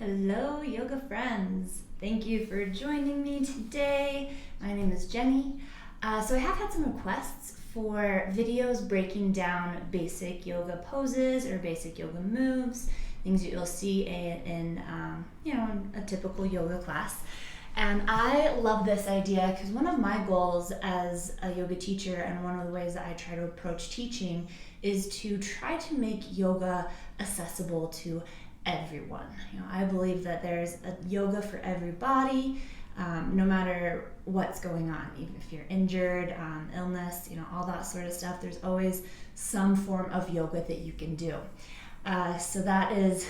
Hello, yoga friends. Thank you for joining me today. My name is Jenny. So I have had some requests for videos breaking down basic yoga poses or basic yoga moves, things that you'll see in a typical yoga class. And I love this idea because one of my goals as a yoga teacher and one of the ways that I try to approach teaching is to try to make yoga accessible to everyone. I believe that there's a yoga for everybody, no matter what's going on. Even if you're injured, illness, all that sort of stuff, there's always some form of yoga that you can do. So that is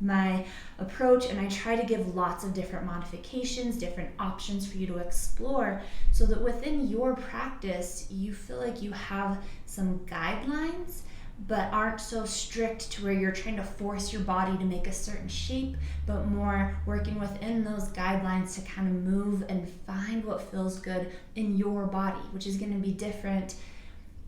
my approach, and I try to give lots of different modifications, different options for you to explore, so that within your practice you feel like you have some guidelines but aren't so strict to where you're trying to force your body to make a certain shape, but more working within those guidelines to kind of move and find what feels good in your body, which is going to be different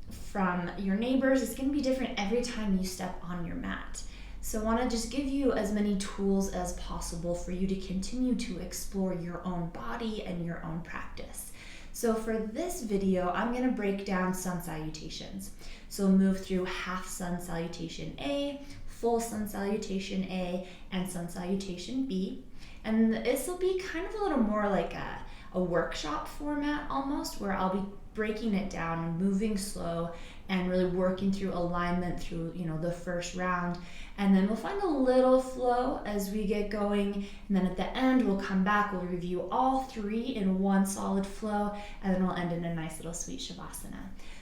from your neighbors. It's going to be different every time you step on your mat. So I want to just give you as many tools as possible for you to continue to explore your own body and your own practice. So for this video, I'm going to break down Sun Salutations. So we'll move through half Sun Salutation A, full Sun Salutation A, and Sun Salutation B. And this will be kind of a little more like a workshop format almost, where I'll be breaking it down and moving slow and really working through alignment through the first round. And then we'll find a little flow as we get going, and then at the end we'll come back, we'll review all three in one solid flow, and then we'll end in a nice little sweet Shavasana.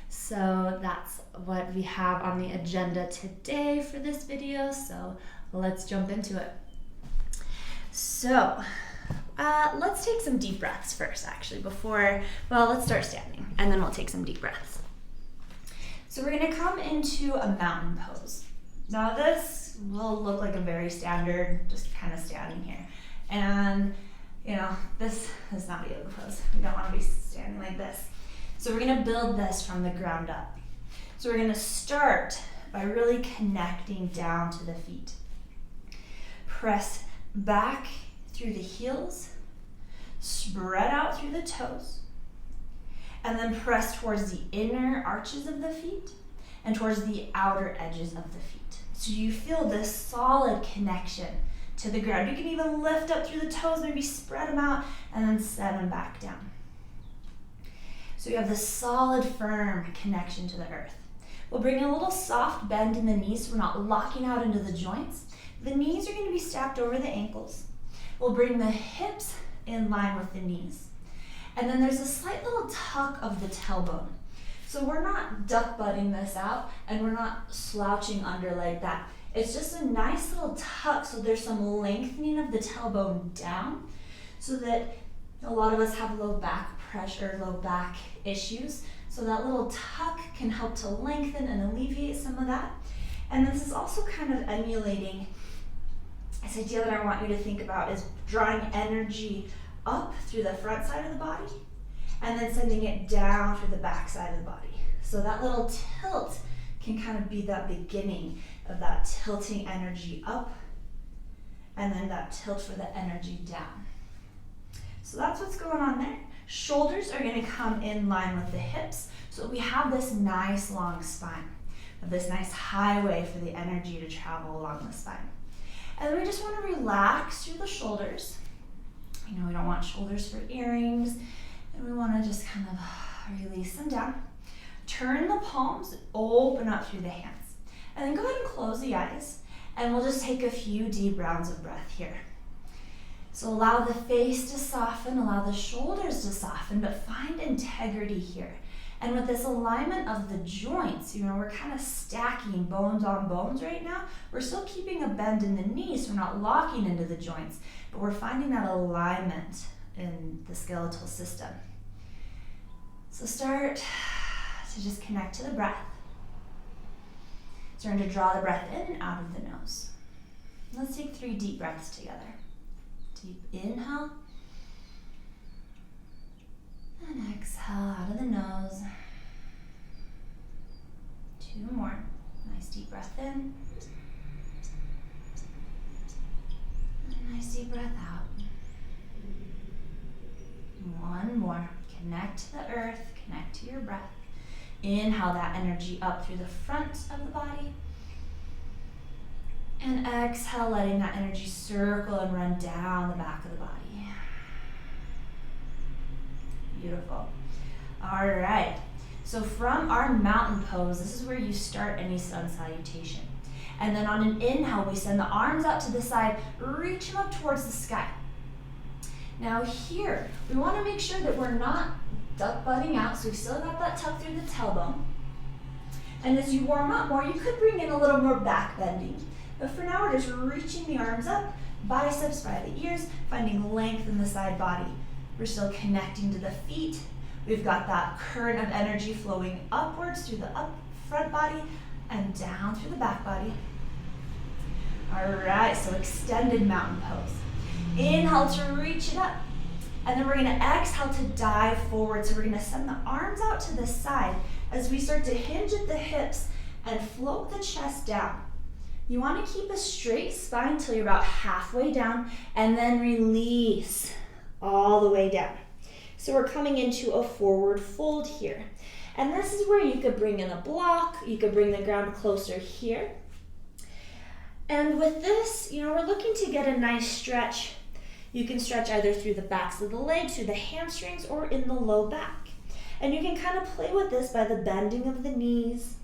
So that's what we have on the agenda today for this video, so let's jump into it. So let's take some deep breaths first, actually, let's start standing, and then we'll take some deep breaths. So we're going to come into a mountain pose. Now this will look like a very standard, just kind of standing here. And, this is not a yoga pose. We don't want to be standing like this. So we're going to build this from the ground up. So we're going to start by really connecting down to the feet. Press back through the heels, spread out through the toes, and then press towards the inner arches of the feet and towards the outer edges of the feet. So you feel this solid connection to the ground. You can even lift up through the toes, maybe spread them out, and then set them back down. So you have this solid, firm connection to the earth. We'll bring a little soft bend in the knees so we're not locking out into the joints. The knees are going to be stacked over the ankles. We'll bring the hips in line with the knees. And then there's a slight little tuck of the tailbone. So we're not duck butting this out, and we're not slouching under like that. It's just a nice little tuck, so there's some lengthening of the tailbone down, so that a lot of us have low back pressure, low back issues. So that little tuck can help to lengthen and alleviate some of that. And this is also kind of emulating this idea that I want you to think about is drawing energy up through the front side of the body and then sending it down through the back side of the body. So that little tilt can kind of be that beginning of that tilting energy up, and then that tilt for the energy down. So that's what's going on there. Shoulders are going to come in line with the hips, so we have this nice long spine, this nice highway for the energy to travel along the spine. And then we just want to relax through the shoulders. We don't want shoulders for earrings, and we want to just kind of release them down. Turn the palms, open up through the hands. And then go ahead and close the eyes, and we'll just take a few deep rounds of breath here. So allow the face to soften, allow the shoulders to soften, but find integrity here. And with this alignment of the joints, we're kind of stacking bones on bones right now. We're still keeping a bend in the knees, so we're not locking into the joints, but we're finding that alignment in the skeletal system. So start to just connect to the breath. Starting to draw the breath in and out of the nose. Let's take 3 deep breaths together. Deep inhale. And exhale out of the nose. 2 more. Nice deep breath in. And a nice deep breath out. One more. Connect to the earth, connect to your breath. Inhale that energy up through the front of the body. And exhale, letting that energy circle and run down the back of the body. Beautiful. All right. So from our mountain pose, this is where you start any sun salutation. And then on an inhale, we send the arms out to the side, reach them up towards the sky. Now here, we want to make sure that we're not duck butting out, so we've still got that tuck through the tailbone. And as you warm up more, you could bring in a little more back bending. But for now, we're just reaching the arms up, biceps by the ears, finding length in the side body. We're still connecting to the feet. We've got that current of energy flowing upwards through the front body and down through the back body. All right, so extended mountain pose. Inhale to reach it up. And then we're gonna exhale to dive forward. So we're gonna send the arms out to the side as we start to hinge at the hips and float the chest down. You wanna keep a straight spine until you're about halfway down and then release all the way down. So we're coming into a forward fold here. And this is where you could bring in a block, you could bring the ground closer here. And with this, we're looking to get a nice stretch. You can stretch either through the backs of the legs, through the hamstrings, or in the low back. And you can kind of play with this by the bending of the knees.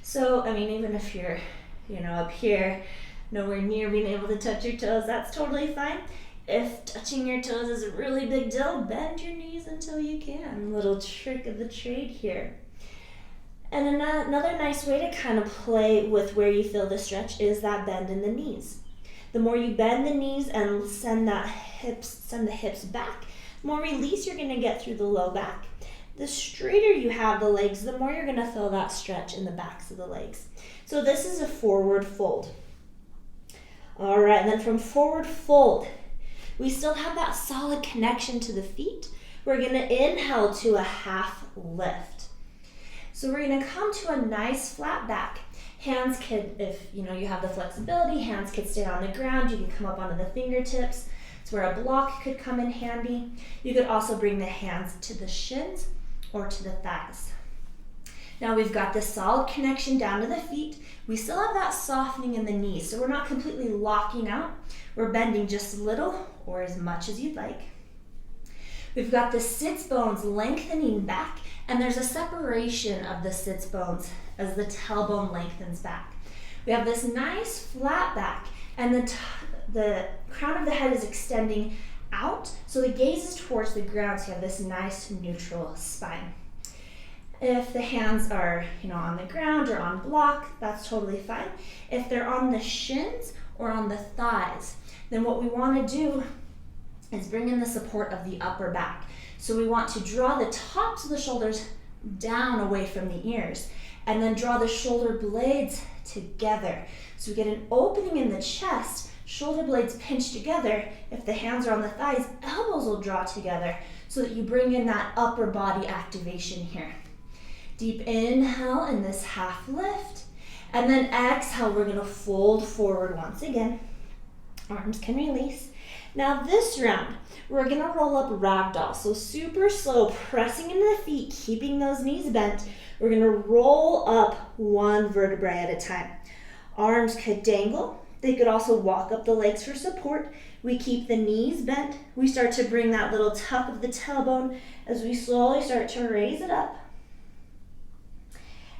So, even if you're, up here, nowhere near being able to touch your toes, that's totally fine. If touching your toes is a really big deal, bend your knees until you can. Little trick of the trade here. And another nice way to kind of play with where you feel the stretch is that bend in the knees. The more you bend the knees and send the hips back, the more release you're going to get through the low back. The straighter you have the legs, the more you're going to feel that stretch in the backs of the legs. So this is a forward fold. All right, and then from forward fold, we still have that solid connection to the feet. We're going to inhale to a half lift. So we're going to come to a nice flat back. Hands could, if you have the flexibility, hands could stay on the ground. You can come up onto the fingertips. It's where a block could come in handy. You could also bring the hands to the shins or to the thighs. Now we've got this solid connection down to the feet. We still have that softening in the knees, so we're not completely locking out. We're bending just a little or as much as you'd like. We've got the sits bones lengthening back, and there's a separation of the sits bones as the tailbone lengthens back. We have this nice flat back, and the crown of the head is extending out, so the gaze is towards the ground, so you have this nice neutral spine. If the hands are, on the ground or on block, that's totally fine. If they're on the shins or on the thighs, then what we want to do is bring in the support of the upper back. So we want to draw the tops of the shoulders down away from the ears, and then draw the shoulder blades together. So we get an opening in the chest, shoulder blades pinch together. If the hands are on the thighs, elbows will draw together so that you bring in that upper body activation here. Deep inhale in this half lift, and then exhale, we're going to fold forward once again. Arms can release. Now this round, we're going to roll up ragdoll. So super slow, pressing into the feet, keeping those knees bent. We're going to roll up one vertebrae at a time. Arms could dangle. They could also walk up the legs for support. We keep the knees bent. We start to bring that little tuck of the tailbone as we slowly start to raise it up.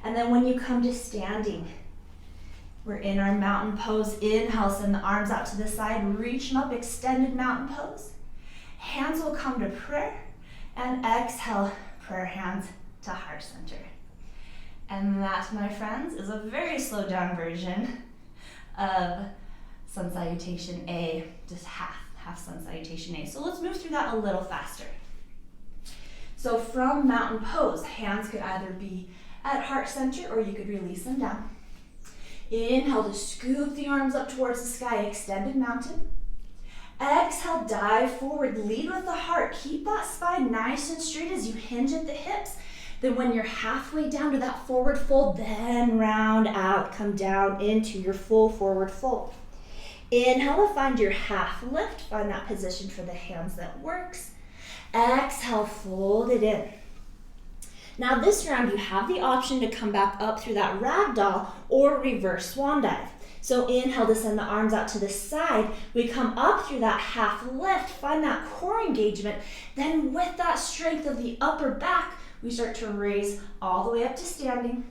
And then when you come to standing, we're in our mountain pose. Inhale, send the arms out to the side, reach them up, extended mountain pose. Hands will come to prayer, and exhale, prayer hands to heart center. And that, my friends, is a very slowed down version of Sun Salutation A, just half Sun Salutation A. So let's move through that a little faster. So from mountain pose, hands could either be at heart center or you could release them down. Inhale to scoop the arms up towards the sky, extended mountain. Exhale, dive forward, lead with the heart. Keep that spine nice and straight as you hinge at the hips. Then when you're halfway down to that forward fold, then round out, come down into your full forward fold. Inhale to find your half lift. Find that position for the hands that works. Exhale, fold it in. Now this round, you have the option to come back up through that ragdoll or reverse swan dive. So inhale to send the arms out to the side. We come up through that half lift, find that core engagement. Then with that strength of the upper back, we start to raise all the way up to standing.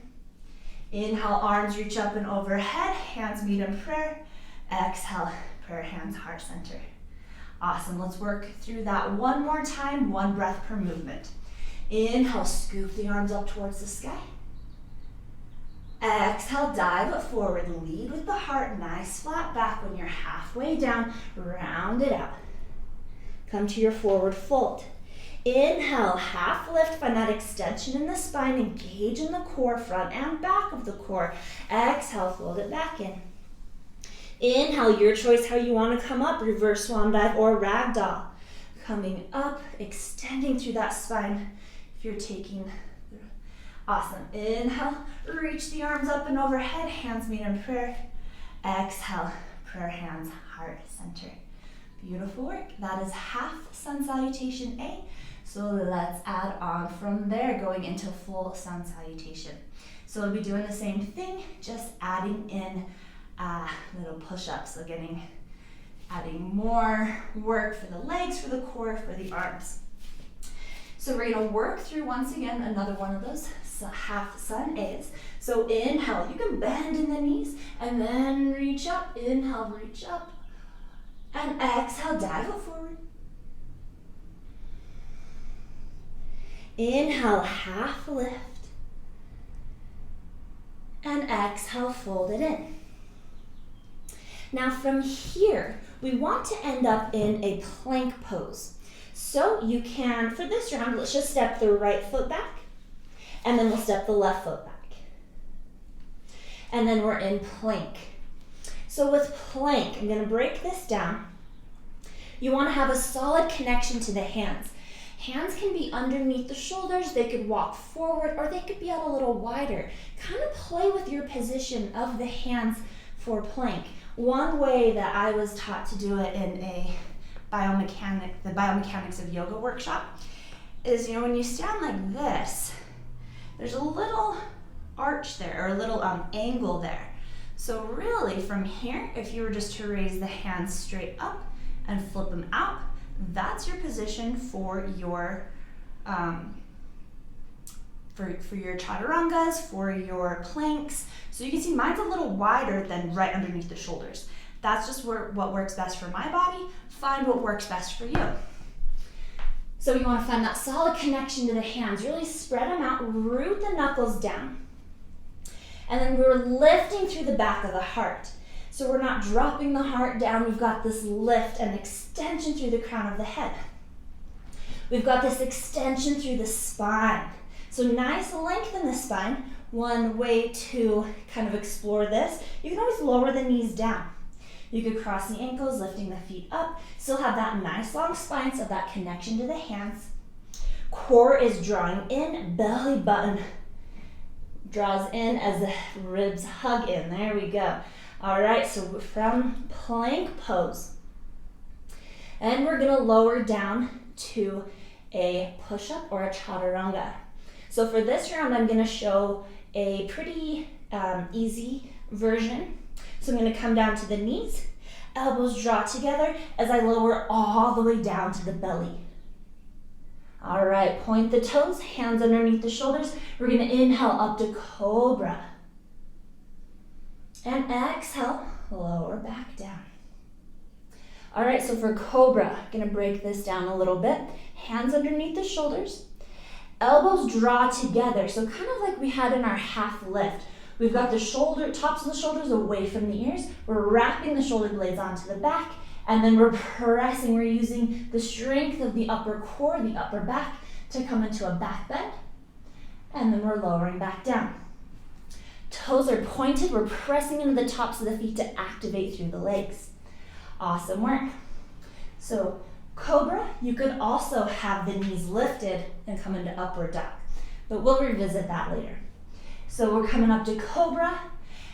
Inhale, arms reach up and overhead, hands meet in prayer. Exhale, prayer hands, heart center. Awesome, let's work through that one more time, one breath per movement. Inhale, scoop the arms up towards the sky. Exhale, dive it forward, lead with the heart, nice flat back. When you're halfway down, round it out. Come to your forward fold. Inhale, half lift, find that extension in the spine, engage in the core, front and back of the core. Exhale, fold it back in. Inhale, your choice how you want to come up, reverse swan dive or ragdoll. Coming up, extending through that spine. If you're taking, awesome. Inhale, reach the arms up and overhead, hands meet in prayer. Exhale, prayer hands, heart center. Beautiful work. That is half sun salutation A. So let's add on from there, going into full sun salutation. So we'll be doing the same thing, just adding in little push-ups. So adding more work for the legs, for the core, for the arms. So we're gonna work through once again another one of those half sun A's. So inhale, you can bend in the knees and then reach up. Inhale, reach up. And exhale, dive it forward. Inhale, half lift. And exhale, fold it in. Now from here, we want to end up in a plank pose. So you can, for this round, let's just step the right foot back, and then we'll step the left foot back. And then we're in plank. So with plank, I'm gonna break this down. You wanna have a solid connection to the hands. Hands can be underneath the shoulders, they could walk forward, or they could be out a little wider. Kind of play with your position of the hands for plank. One way that I was taught to do it in the biomechanics of yoga workshop is, when you stand like this, there's a little arch there, or a little angle there. So really from here, if you were just to raise the hands straight up and flip them out, that's your position for your for your chaturangas, for your planks. So you can see mine's a little wider than right underneath the shoulders. That's just what works best for my body. Find what works best for you. So you want to find that solid connection to the hands. Really spread them out, root the knuckles down. And then we're lifting through the back of the heart. So we're not dropping the heart down. We've got this lift and extension through the crown of the head. We've got this extension through the spine. So nice length in the spine. One way to kind of explore this, you can always lower the knees down. You could cross the ankles, lifting the feet up. Still have that nice long spine, so that connection to the hands. Core is drawing in, belly button draws in as the ribs hug in. There we go. All right, so from plank pose. And we're gonna lower down to a push-up or a chaturanga. So for this round, I'm gonna show a pretty easy version. So I'm gonna come down to the knees, elbows draw together as I lower all the way down to the belly. All right, point the toes, hands underneath the shoulders. We're gonna inhale up to cobra. And exhale, lower back down. All right, so for cobra, gonna break this down a little bit. Hands underneath the shoulders, elbows draw together. So kind of like we had in our half lift. We've got the tops of the shoulders away from the ears. We're wrapping the shoulder blades onto the back, and then we're pressing. We're using the strength of the upper core, the upper back, to come into a back bend, and then we're lowering back down. Toes are pointed. We're pressing into the tops of the feet to activate through the legs. Awesome work. So cobra, you could also have the knees lifted and come into upward dog, but we'll revisit that later. So we're coming up to cobra,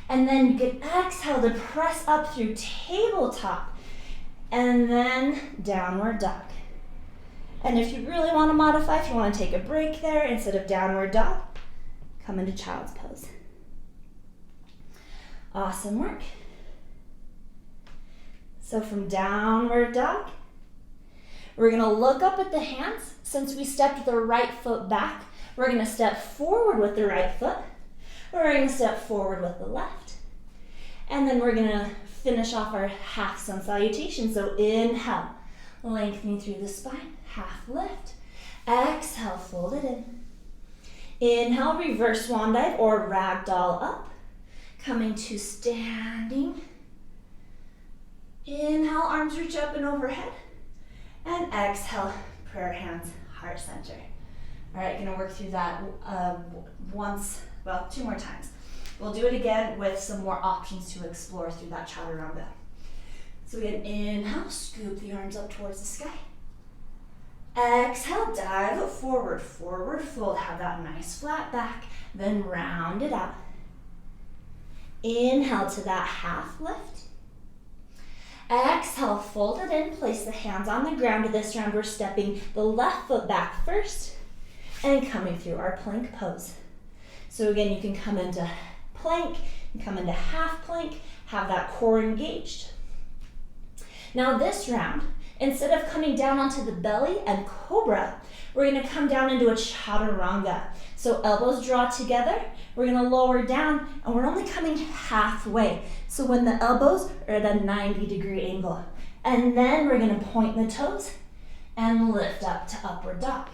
And then you can exhale to press up through tabletop. And then downward dog. And if you really want to modify, if you want to take a break there, instead of downward dog, come into child's pose. Awesome work. So from downward dog, we're going to look up at the hands. Since we stepped the right foot back, we're going to step forward with the right foot. We're going to step forward with the left. And then we're going to finish off our half sun salutation. So inhale, lengthening through the spine, half lift. Exhale, fold it in. Inhale, reverse swan dive or ragdoll up. Coming to standing. Inhale, arms reach up and overhead. And exhale, prayer hands, heart center. All right, gonna work through that two more times. We'll do it again with some more options to explore through that chaturanga. So again, inhale, scoop the arms up towards the sky. Exhale, dive it forward, forward fold. Have that nice flat back, then round it out. Inhale to that half lift. Exhale, fold it in, place the hands on the ground. This round we're stepping the left foot back first and coming through our plank pose. So again, you can come into plank, you can come into half plank, have that core engaged. Now this round, instead of coming down onto the belly and cobra, we're gonna come down into a chaturanga. So elbows draw together, we're gonna lower down, and we're only coming halfway. So when the elbows are at a 90-degree angle. And then we're gonna point the toes and lift up to upward dog.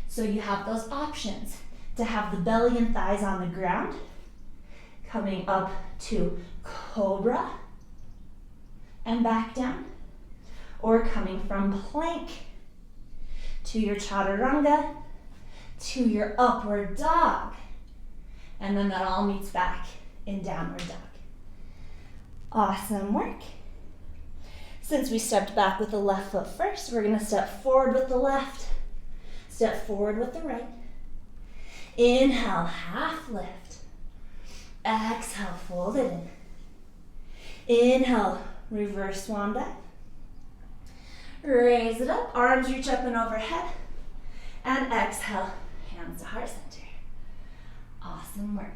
So you have those options to have the belly and thighs on the ground, coming up to cobra and back down, or coming from plank to your chaturanga to your upward dog. And then that all meets back in downward dog. Awesome work. Since we stepped back with the left foot first, we're gonna step forward with the left, step forward with the right. Inhale, half lift. Exhale, fold it in. Inhale, reverse swan dive. Raise it up, arms reach up and overhead. And exhale, hands to heart center. Awesome work.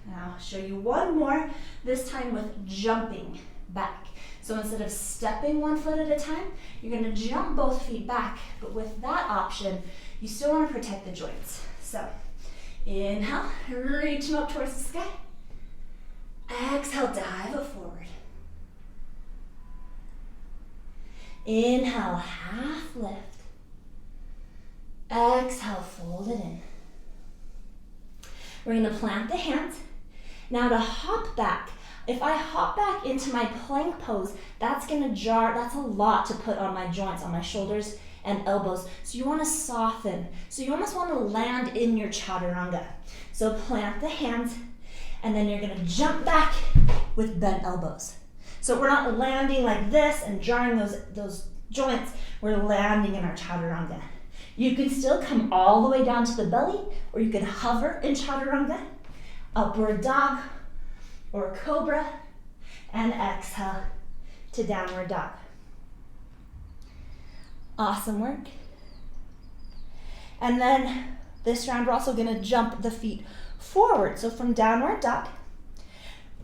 Now I'll show you one more, this time with jumping back. So instead of stepping one foot at a time, you're gonna jump both feet back, but with that option, you still wanna protect the joints. So inhale, reach them up towards the sky. Exhale, dive it forward. Inhale, half lift. Exhale, fold it in. We're gonna plant the hands. Now to hop back, if I hop back into my plank pose, that's gonna jar, that's a lot to put on my joints, on my shoulders and elbows. So you wanna soften. So you almost wanna land in your chaturanga. So plant the hands, and then you're gonna jump back with bent elbows. So we're not landing like this and jarring those joints, we're landing in our chaturanga. You can still come all the way down to the belly, or you can hover in chaturanga, upward dog, or cobra, and exhale to downward dog. Awesome work. And then this round, we're also gonna jump the feet forward. So from downward dog,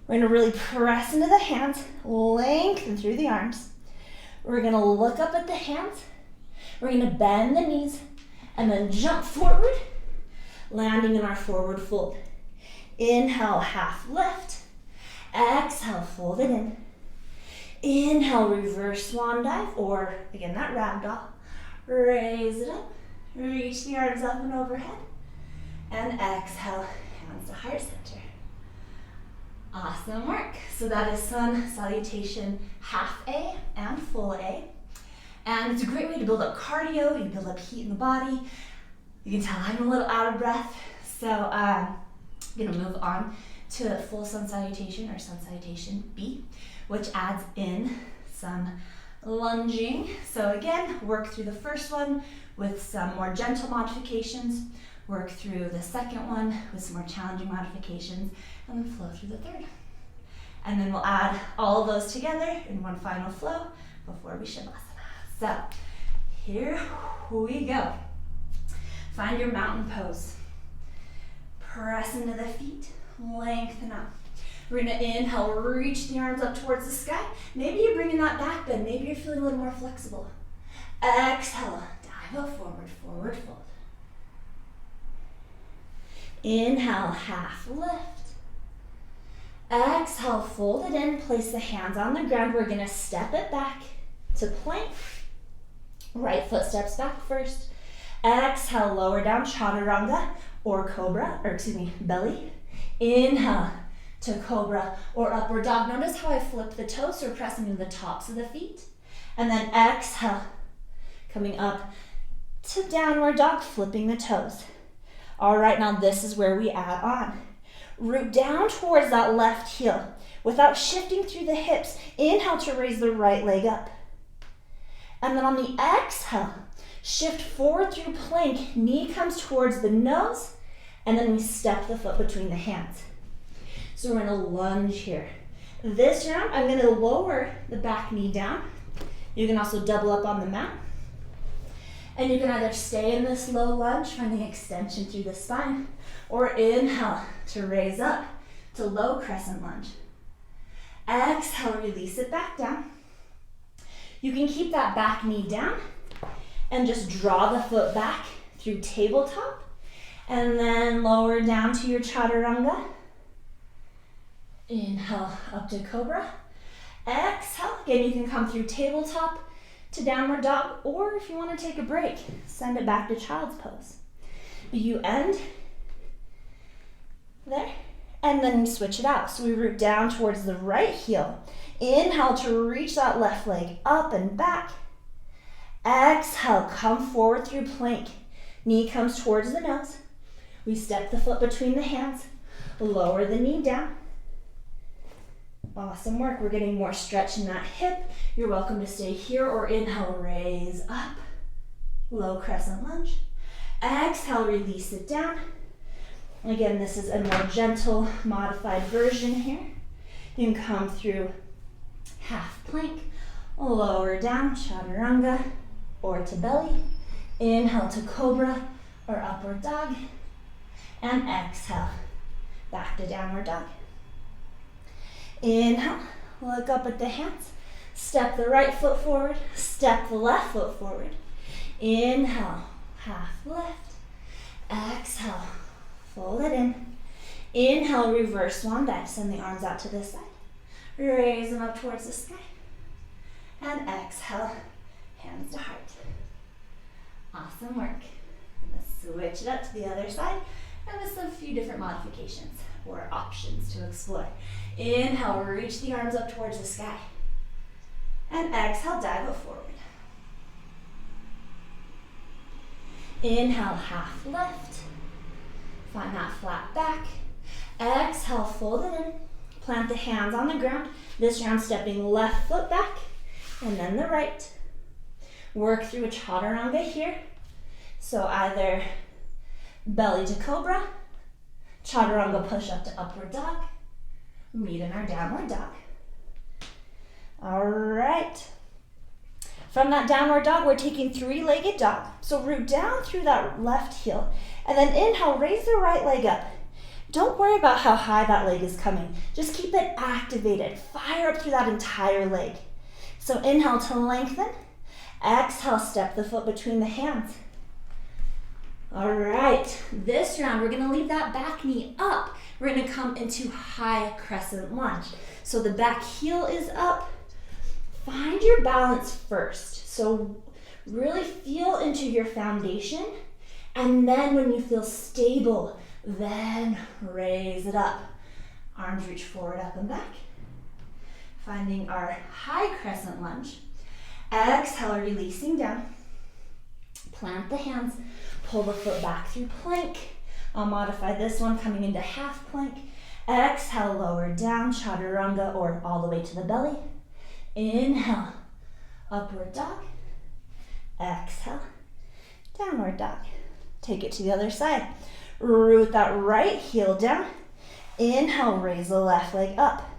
we're gonna really press into the hands, lengthen through the arms. We're gonna look up at the hands. We're gonna bend the knees and then jump forward, landing in our forward fold. Inhale, half lift. Exhale, fold it in. Inhale, reverse swan dive, or again, that ragdoll. Raise it up, reach the arms up and overhead, and exhale, hands to heart center. Awesome work. So that is Sun Salutation half A and full A. And it's a great way to build up cardio, you build up heat in the body. You can tell I'm a little out of breath. So I'm gonna move on to full Sun Salutation, or Sun Salutation B, which adds in some lunging. So again, work through the first one with some more gentle modifications, work through the second one with some more challenging modifications, and then flow through the third. And then we'll add all of those together in one final flow before we Shavasana. So here we go. Find your mountain pose. Press into the feet, lengthen up. We're gonna inhale, reach the arms up towards the sky. Maybe you're bringing that back bend. Maybe you're feeling a little more flexible. Exhale, dive up forward, forward fold. Inhale, half lift. Exhale, fold it in, place the hands on the ground. We're gonna step it back to plank. Right foot steps back first. Exhale, lower down, chaturanga or cobra, belly. Inhale to cobra or upward dog. Notice how I flip the toes, so we're pressing into the tops of the feet. And then exhale, coming up to downward dog, flipping the toes. All right, now this is where we add on. Root down towards that left heel without shifting through the hips. Inhale to raise the right leg up. And then on the exhale, shift forward through plank. Knee comes towards the nose, and then we step the foot between the hands. So we're in a lunge here. This round, I'm gonna lower the back knee down. You can also double up on the mat. And you can either stay in this low lunge, finding extension through the spine, or inhale to raise up to low crescent lunge. Exhale, release it back down. You can keep that back knee down and just draw the foot back through tabletop, and then lower down to your chaturanga. Inhale up to cobra. Exhale, again you can come through tabletop to downward dog, or if you want to take a break, send it back to child's pose. You end there, and then you switch it out. So we root down towards the right heel. Inhale to reach that left leg up and back. Exhale, come forward through plank. Knee comes towards the nose. We step the foot between the hands, lower the knee down. Awesome work. We're getting more stretch in that hip. You're welcome to stay here or inhale, raise up. Low crescent lunge. Exhale, release it down. Again, this is a more gentle, modified version here. You can come through half plank, lower down, chaturanga, or to belly. Inhale to cobra or upward dog. And exhale, back to downward dog. Inhale, look up at the hands. Step the right foot forward, step the left foot forward. Inhale, half lift. Exhale, fold it in. Inhale, reverse swan dive. Send the arms out to this side. Raise them up towards the sky. And exhale, hands to heart. Awesome work. Let's switch it up to the other side and with a few different modifications or options to explore. Inhale, reach the arms up towards the sky. And exhale, dive it forward. Inhale, half lift. Find that flat back. Exhale, fold it in. Plant the hands on the ground. This round, stepping left foot back and then the right. Work through a chaturanga here. So either belly to cobra, chaturanga push up to upward dog, meet in our downward dog. All right. From that downward dog, we're taking three-legged dog. So root down through that left heel, and then inhale, raise the right leg up. Don't worry about how high that leg is coming. Just keep it activated. Fire up through that entire leg. So inhale to lengthen. Exhale, step the foot between the hands. All right, this round, we're gonna leave that back knee up. We're gonna come into high crescent lunge. So the back heel is up. Find your balance first. So really feel into your foundation. And then when you feel stable, then raise it up. Arms reach forward, up and back. Finding our high crescent lunge. Exhale, releasing down. Plant the hands. Pull the foot back through plank. I'll modify this one, coming into half plank. Exhale, lower down, chaturanga, or all the way to the belly. Inhale, upward dog. Exhale, downward dog. Take it to the other side. Root that right heel down. Inhale, raise the left leg up.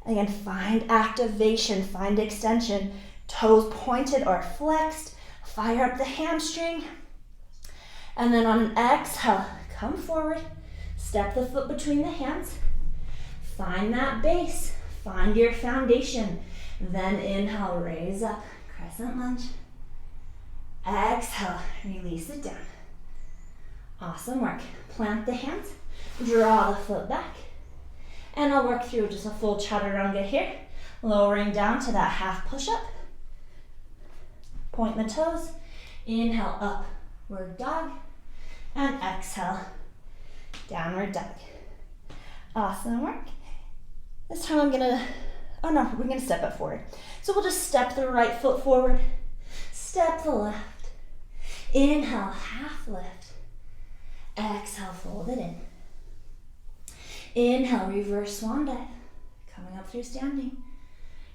Again, find activation, find extension. Toes pointed or flexed. Fire up the hamstring. And then on an exhale, come forward. Step the foot between the hands. Find that base. Find your foundation. Then inhale, raise up. Crescent lunge. Exhale, release it down. Awesome work. Plant the hands. Draw the foot back. And I'll work through just a full chaturanga here. Lowering down to that half push-up. Point the toes. Inhale, upward dog. And exhale, downward dog. Awesome work. This time we're gonna step it forward. So we'll just step the right foot forward. Step the left. Inhale, half lift. Exhale, fold it in. Inhale, reverse swan dive. Coming up through standing.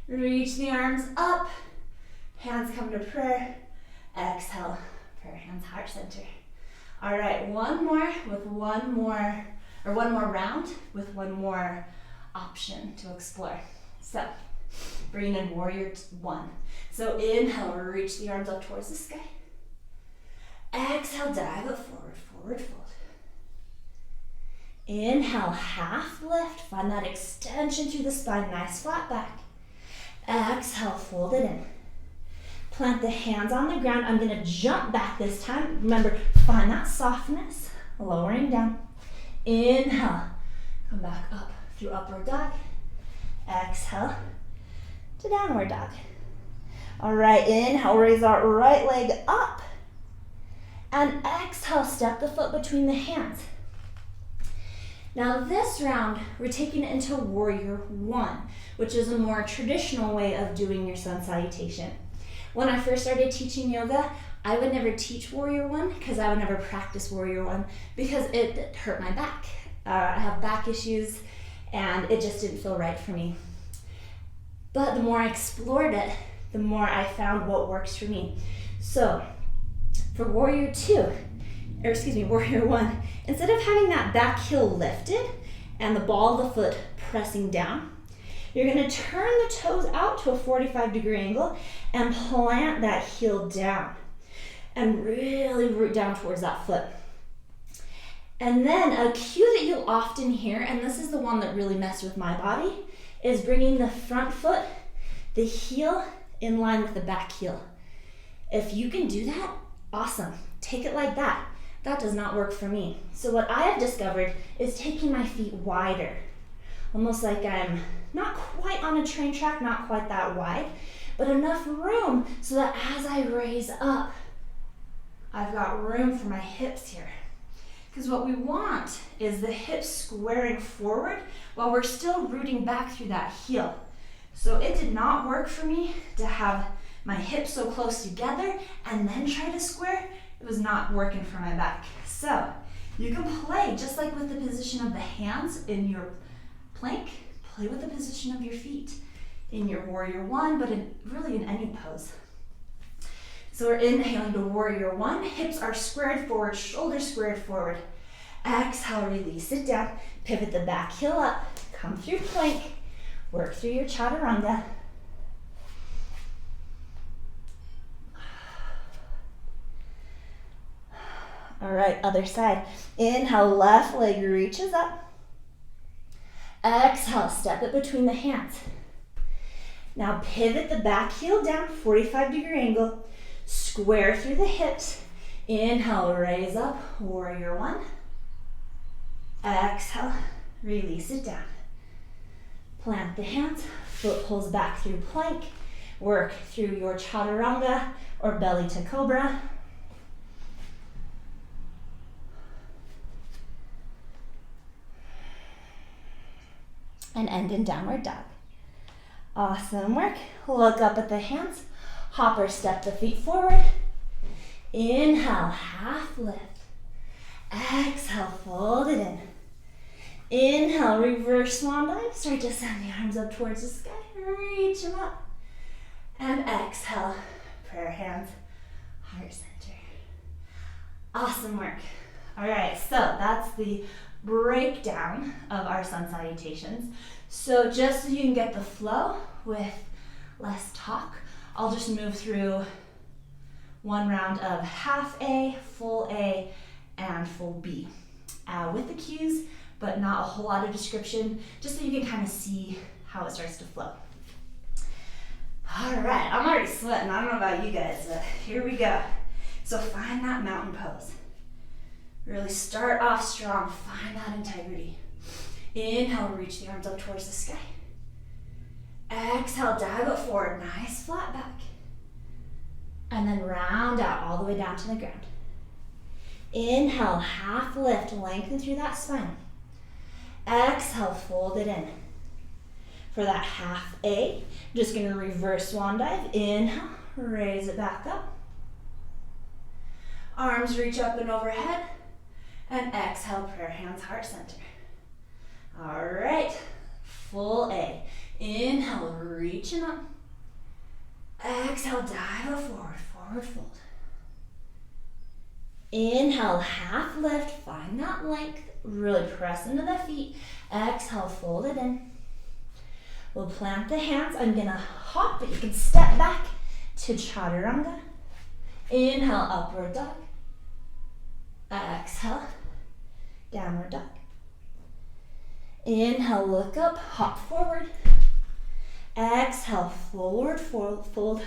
Reach the arms up. Hands come to prayer. Exhale, prayer hands heart center. All right, one more round with one more option to explore. So, bring in warrior one. So inhale, reach the arms up towards the sky. Exhale, dive it forward, forward fold. Inhale, half lift. Find that extension through the spine, nice flat back. Exhale, fold it in. Plant the hands on the ground. I'm gonna jump back this time. Remember, find that softness, lowering down. Inhale, come back up through upward dog. Exhale to downward dog. All right, inhale, raise our right leg up. And exhale, step the foot between the hands. Now this round, we're taking it into warrior one, which is a more traditional way of doing your sun salutation. When I first started teaching yoga, I would never teach warrior one because I would never practice warrior one because it hurt my back. I have back issues and it just didn't feel right for me. But the more I explored it, the more I found what works for me. So for warrior one, instead of having that back heel lifted and the ball of the foot pressing down, you're gonna turn the toes out to a 45-degree angle and plant that heel down and really root down towards that foot. And then a cue that you'll often hear, and this is the one that really messed with my body, is bringing the front foot, the heel, in line with the back heel. If you can do that, awesome. Take it like that. That does not work for me. So what I have discovered is taking my feet wider, almost like I'm not quite on a train track, not quite that wide, but enough room so that as I raise up, I've got room for my hips here. Because what we want is the hips squaring forward while we're still rooting back through that heel. So it did not work for me to have my hips so close together and then try to square. It was not working for my back. So you can play just like with the position of the hands in your plank, play with the position of your feet in your warrior one, but really in any pose. So we're inhaling to warrior one, hips are squared forward, shoulders squared forward. Exhale, release it down, pivot the back heel up, come through plank, work through your chaturanga. All right, other side. Inhale, left leg reaches up. Exhale, step it between the hands. Now pivot the back heel down, 45-degree angle. Square through the hips. Inhale, raise up, warrior one. Exhale, release it down. Plant the hands, foot pulls back through plank. Work through your chaturanga or belly to cobra. And end in downward dog. Awesome work. Look up at the hands. Hopper, step the feet forward. Inhale, half lift. Exhale, fold it in. Inhale, reverse swan dive. Start to send the arms up towards the sky. Reach them up. And exhale, prayer hands, heart center. Awesome work. All right, so that's the breakdown of our sun salutations. So just so you can get the flow with less talk, I'll just move through one round of half A, full A, and full B with the cues, but not a whole lot of description, just so you can kind of see how it starts to flow. All right, I'm already sweating. I don't know about you guys, but here we go. So find that mountain pose. Really start off strong, find that integrity. Inhale, reach the arms up towards the sky. Exhale, dive it forward, nice flat back. And then round out all the way down to the ground. Inhale, half lift, lengthen through that spine. Exhale, fold it in. For that half A, just gonna reverse swan dive. Inhale, raise it back up. Arms reach up and overhead. And exhale, prayer hands, heart center. All right, full A. Inhale, reaching up. Exhale, dive it forward, forward fold. Inhale, half lift, find that length. Really press into the feet. Exhale, fold it in. We'll plant the hands. I'm gonna hop, but you can step back to chaturanga. Inhale, upward dog. Exhale, downward dog. Inhale, look up, hop forward. Exhale, forward fold.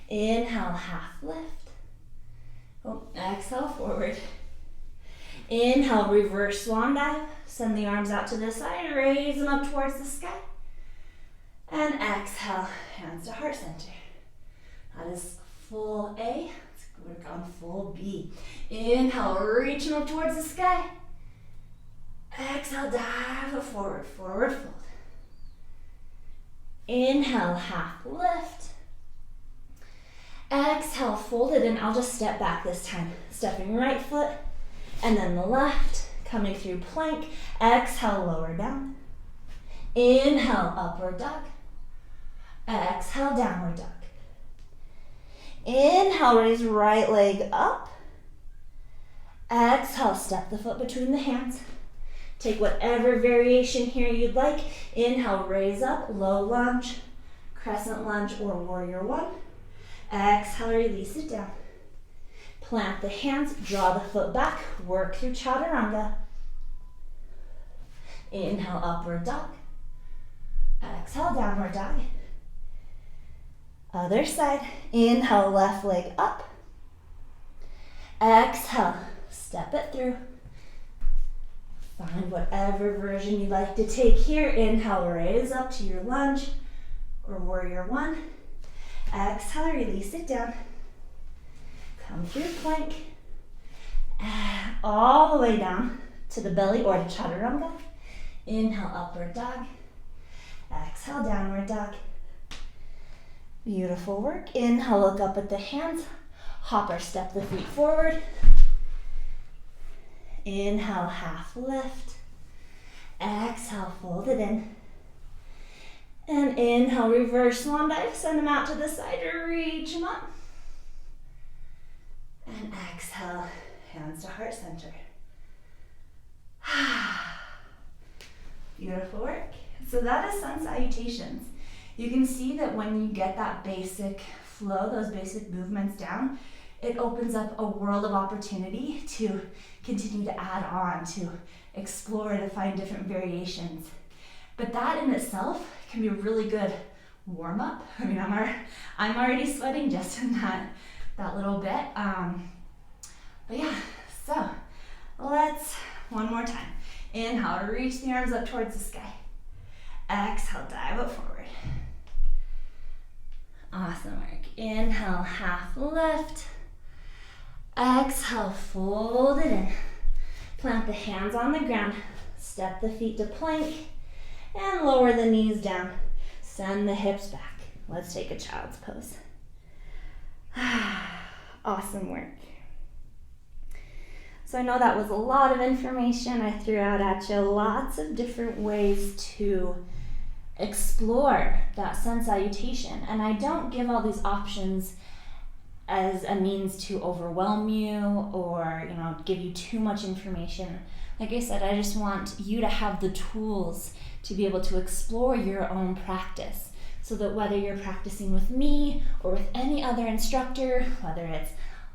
Inhale, half lift. Oh, exhale, forward. Inhale, reverse swan dive. Send the arms out to the side, raise them up towards the sky. And exhale, hands to heart center. That is full A. Let's work on full B. Inhale, reach them up towards the sky. Exhale, dive forward, forward fold. Inhale, half lift. Exhale, fold it in. I'll just step back this time. Stepping right foot and then the left. Coming through plank. Exhale, lower down. Inhale, upward dog. Exhale, downward dog. Inhale, raise right leg up. Exhale, step the foot between the hands. Take whatever variation here you'd like. Inhale, raise up, low lunge, crescent lunge, or warrior one. Exhale, release it down. Plant the hands, draw the foot back, work through chaturanga. Inhale, upward dog. Exhale, downward dog. Other side. Inhale, left leg up. Exhale, step it through. Find whatever version you like to take here. Inhale, raise up to your lunge or warrior one. Exhale, release it down. Come through plank. All the way down to the belly or to chaturanga. Inhale, upward dog. Exhale, downward dog. Beautiful work. Inhale, look up at the hands. Hop or step the feet forward. Inhale, half lift. Exhale, fold it in. And inhale, reverse swan dive. Send them out to the side or reach them up. And exhale, hands to heart center. Beautiful work. So that is Sun Salutations. You can see that when you get that basic flow, those basic movements down, it opens up a world of opportunity to continue to add on, to explore, to find different variations. But that in itself can be a really good warm up. I mean, I'm already sweating just in that little bit. But yeah, so let's, one more time. Inhale, reach the arms up towards the sky. Exhale, dive it forward. Awesome work. Inhale, half lift. Exhale, fold it in. Plant the hands on the ground. Step the feet to plank. And lower the knees down. Send the hips back. Let's take a child's pose. Awesome work. So I know that was a lot of information I threw out at you. Lots of different ways to explore that sun salutation. And I don't give all these options as a means to overwhelm you or, give you too much information. Like I said, I just want you to have the tools to be able to explore your own practice, so that whether you're practicing with me or with any other instructor, whether it's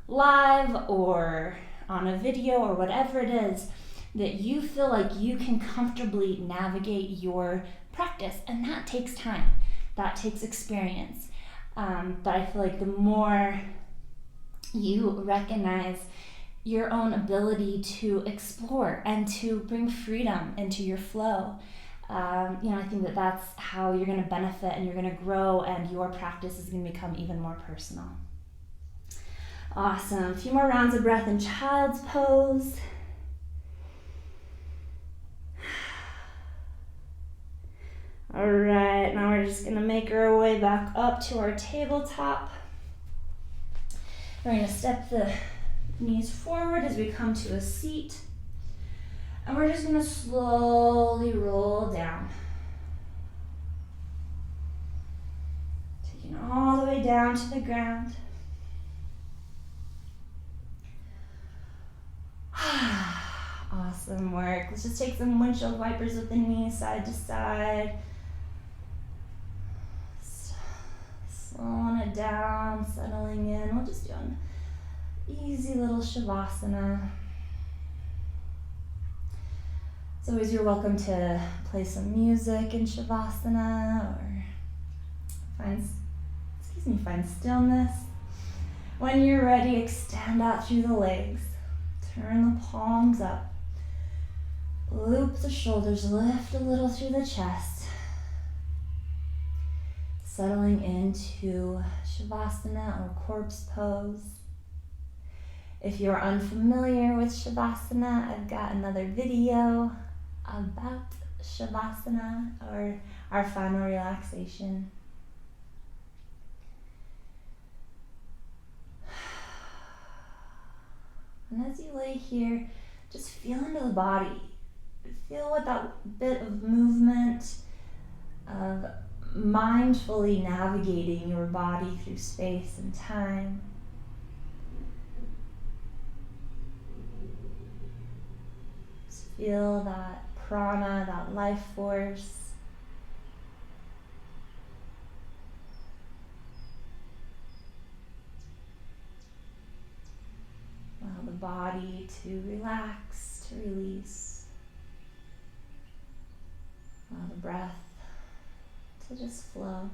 live or on a video or whatever it is, that you feel like you can comfortably navigate your practice. And that takes time, that takes experience. But I feel like the more you recognize your own ability to explore and to bring freedom into your flow, I think that that's how you're going to benefit and you're going to grow, and your practice is going to become even more personal. Awesome. A few more rounds of breath in child's pose. All right, now we're just going to make our way back up to our tabletop. We're going to step the knees forward as we come to a seat. And we're just going to slowly roll down. Taking it all the way down to the ground. Awesome work. Let's just take some windshield wipers with the knees side to side. Slowing it down, settling in. We'll just do an easy little Shavasana. As always, you're welcome to play some music in Shavasana or find stillness. When you're ready, extend out through the legs. Turn the palms up. Loop the shoulders, lift a little through the chest. Settling into Shavasana or corpse pose. If you're unfamiliar with Shavasana, I've got another video about Shavasana, or our final relaxation. And as you lay here, just feel into the body. Feel what that bit of movement, of mindfully navigating your body through space and time. Just feel that prana, that life force. Allow the body to relax, to release. Allow the breath to just flow.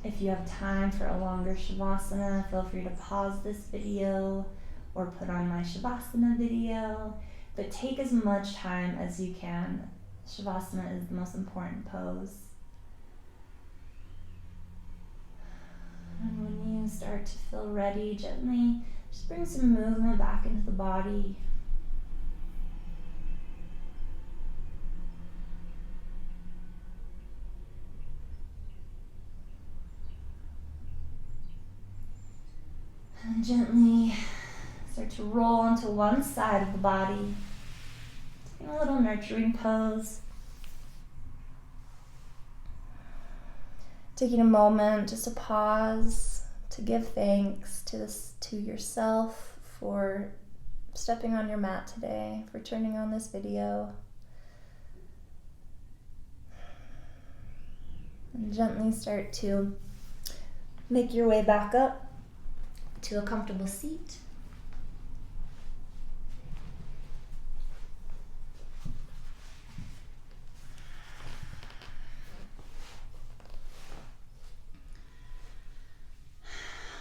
If you have time for a longer Shavasana, feel free to pause this video or put on my Shavasana video, but take as much time as you can. Shavasana is the most important pose. And when you start to feel ready, gently just bring some movement back into the body. And gently start to roll onto one side of the body. Taking a little nurturing pose. Taking a moment just to pause, to give thanks to yourself for stepping on your mat today, for turning on this video. And gently start to make your way back up to a comfortable seat.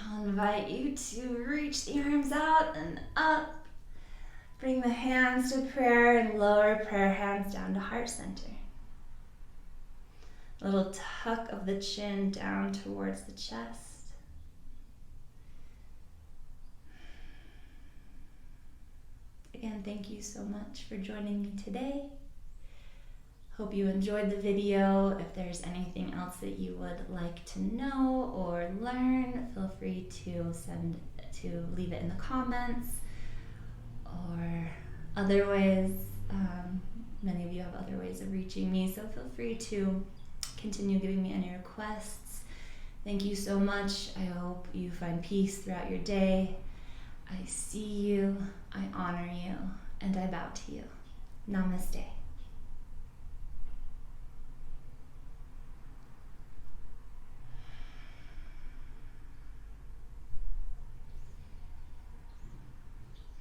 I'll invite you to reach the arms out and up. Bring the hands to prayer and lower prayer hands down to heart center. A little tuck of the chin down towards the chest. Again, thank you so much for joining me today. Hope you enjoyed the video. If there's anything else that you would like to know or learn, feel free to leave it in the comments, or other ways. Many of you have other ways of reaching me, so feel free to continue giving me any requests. Thank you so much. I hope you find peace throughout your day. I see you, I honor you, and I bow to you. Namaste.